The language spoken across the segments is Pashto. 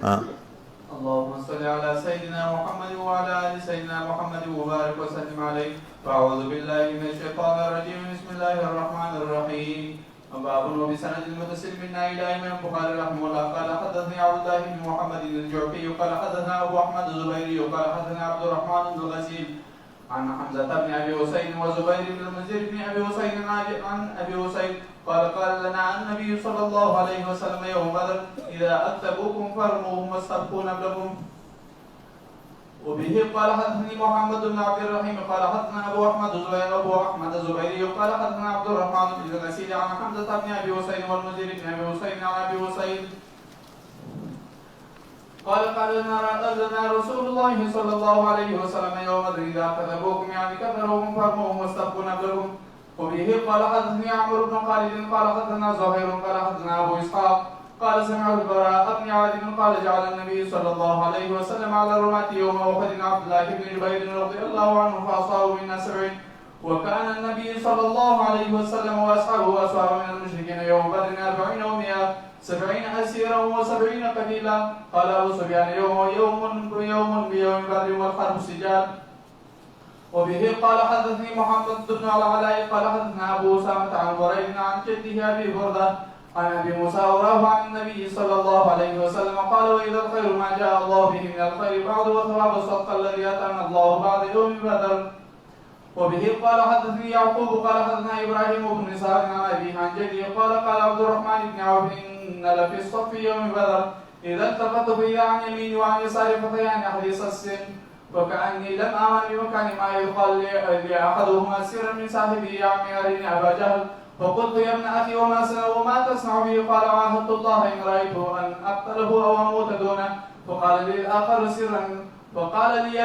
اللهم صل على سيدنا محمد وعلى ال سيدنا محمد وبارك وسلم عليه. فاعوذ بالله من الشيطان الرجيم. بسم الله الرحمن الرحيم. باب وبسند المتصل منا الى امام البخاري رحمه الله قال حدثني عبد الله بن محمد الجعفي قال حدثنا ابو احمد الزبيري قال حدثنا عبد الرحمن بن الغسيل عن حمزه بن ابي حسين وزبير بن المنذر بن ابي حسين عن ابي حسين قال لنا النبي صلى الله عليه وسلم يوم بدر اذا اكتبوكم فارموهم واستبقوا نبلكم. وبه قال حدثني محمد بن عبد الرحيم قال حدثنا ابو احمد الزبيري قال حدثنا عبد الرحمن بن الغسيل عن حمزه بن ابي حسين والمنذر بن ابي حسين عن ابي حسين قال لنا رسول الله صلى الله عليه وسلم يوم بدر اذا كذبوكم يعني كذبوكم فارموهم واستبقوا نبلكم. وبه قال حدثني عمرو بن خالد قال حدثنا زهير قال حدثنا ابو اسحاق قال سمعت البراء بن عازب قال جعل النبي صلى الله عليه وسلم على الرماة يوم احد عبد الله بن جبير رضي الله عنه فاصابوا منا 70. وكان النبي صلى الله عليه وسلم واصحابه من المشركين يوم بدر 40 و100 70 اسيرا و70 قتيلا. قال ابو سفيان يوم بيوم بدر والحرب سجال. وبه قال حدثني محمد بن العلاء قال حدثنا ابو اسامه عن بريد عن جده ابي برده عن ابي موسى وراه عن النبي صلى الله عليه وسلم قال واذا الخير ما جاء الله به من الخير بعد وثواب الصدق الذي اتانا الله بعد يوم بدر. وبه قال حدثني يعقوب قال حدثنا ابراهيم بن اسحاق عن ابيه عن جده قال عبد الرحمن بن عوف ان لفي الصف يوم بدر اذا التفت فاذا عن يمين وعن يسار فتيان حديث السن وكأني لم أعمل بمكان ما يقال لأحدهما سرا من صاحبه يعمي أرني أبا جهل فقلت يا ابن أخي وما تصنع به؟ قال عاهدت الله إن رأيته أن أقتله أو أموت دونه. فقال لي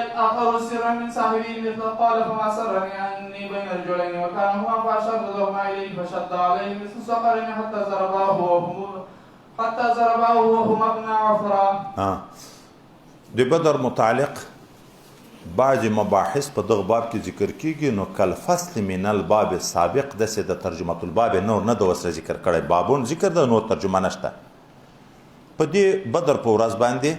الآخر سرا من صاحبه مثل قال فما سرني أني بين رجلين وكانهما فأشرت لهما إليه فشد عليه مثل صقر حتى زرباه وهما ابن عفراء. د بدر متعلق بعض مباحث په دغه باب کې ذکر کیږي. نو کل فصل من الباب السابق داسې د ترجمه الباب نور نه د وسره ذکر کړی بابون ذکر ده نور ترجمه نشته. په دې بدر په ورځ باندې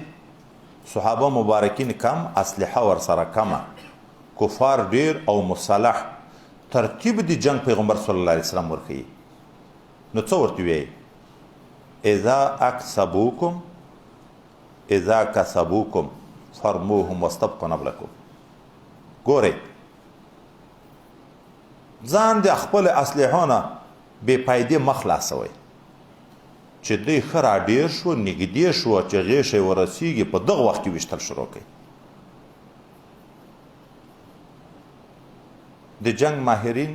صحابه مبارکین کم اسلحه ورسره کمه کفار ډیر او مصالح ترتیب د جنگ پیغمبر صلی الله علیه وسلم ورکوي. نو څه ورته وایي اذا کسبوکم فرموهم واستبقوا نبلکم. ګورئ ځان د خپل اسلحونه بې فایدې مه خلاصوئ چې دوی ښه راډېر شو نږدې شو چې غیښه یې ورسیږي په دغه وخت کې ویشتل شروع کوي. د جنگ ماهرین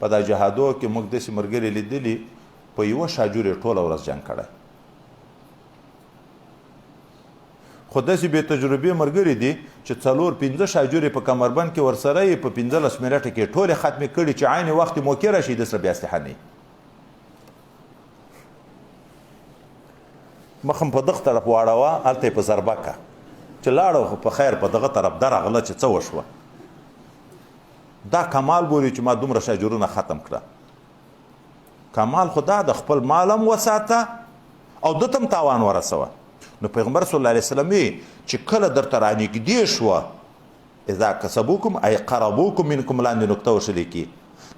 په دا جهادو کې موږ داسې ملګري لیدلي په یوه شاجور یې ټوله ورځ جنګ کړی. خو داسې بې تجربې ملګري دي چې 4-5 شاجورې په کمربند کې ورسره یې په 15 منټه کې ټولې ختمې کړي چې عین وخت موقع راشي د سره بیا اسلحه نه مخم په دغه طرف واړوه هلته یې په ضربه که چې لاړه خو په خیر په دغه طرف درغله چې څه وشوه. دا کمال بولي چې ما دومره شاجورونه ختم کړه. کمال خو دا د خپل مال هم وساته او ده ته هم تاوان ورسوه. نو پیغمبر صلی الله علیه وسلم چې کله درته رانږدې شوه اذا کسبوکم ای قربوکم منکم لاندې نکته وشلې کې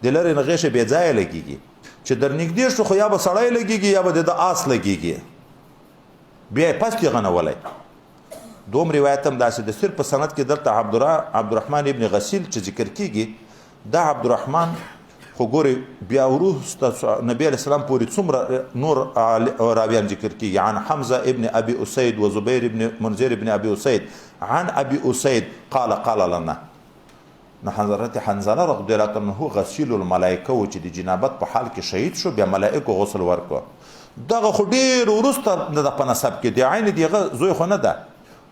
د لرې نه غیښه بې ځایه لګېږي چې در نږدې شو خو یا به سړی لګېږي یا به د آس لګېږي بیا یې پس کې غنولی. دوم روایت هم داسې د صرف په سند کې دلته عبدالرحمن ابن غسیل چې ذکر کېږي دا عبدالرحمن خو ګورې بیا وروسته نبی علیه السلام پورې څومره نور راویان ذکر کېږي عن حمزه ابن ابي اسید و زبیر ابن منذر ابن ابي اسید عن ابي اسید قال لنا. نو حضرت حنظله رضی الله عنه غسیل الملائکه و چې د جنابت په حال کې شهید شو بیا ملائکو غسل ورکړه. دغه خو ډېر وروسته د په نسب کې دی عین د هغه زوی خو نه ده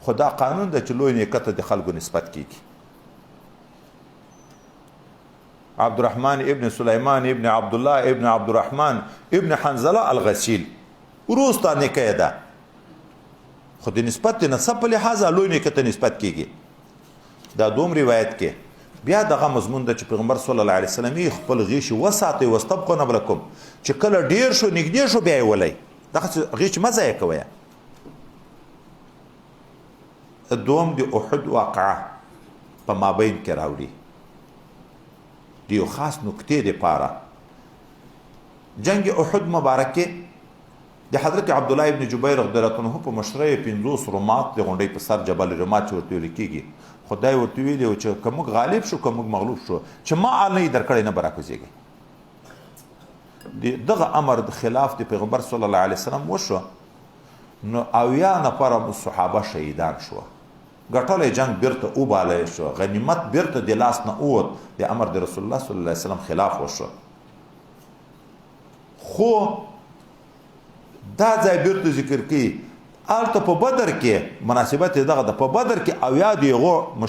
خو دا قانون ده چې لوی نیکه ته د خلکو نسبت کېږي. عبدالرحمن ابن سلیمان ابن عبدالله ابن عبدالرحمن ابن حنظله الغسیل وروسته نیکه ده خو د نسبت د نسب په لحاظ لوی نیکه ته نسبت کېږي. دا دوم روایت کې بیا دغه مضمون ده چې پیغمبر صلی الله علیه وسلم خپل غیشي وساتئ واستبقوا نبلکم چې کله ډیر شو نږدې شو بیا یې ولئ. دغسې غیچ مه ضایع کوئ. دوم د احد واقعه په مابین کې راوړي د یو خاص نکتې دپاره جنگ احد مبارک کې د حضرت عبدالله ابن جبیر رضی الله عنه په مشرۍ 50 رمات د غونډۍ په سر جبل رمات چې ورته ویل کېږي خدای ورته ویلي و چې که موږ غالب شو که موږ مغلوب شو چې ما نه یې درکړی نه به راکوزېږي دغه امر د خلاف د پیغمبر صلی الله علیه وسلم وشو نو 80 نفره صحابه شهیدان شو ګټلی جنگ بیرته وبالی شو غنیمت بیرته د لاس نه ووت د امر د رسول الله صلی الله علیه وسلم خلاف وشو خو دا ځای بیرته ذکر کړي هلته په بدر کې مناسبت یې دغه ده په بدر کې 80 د هغو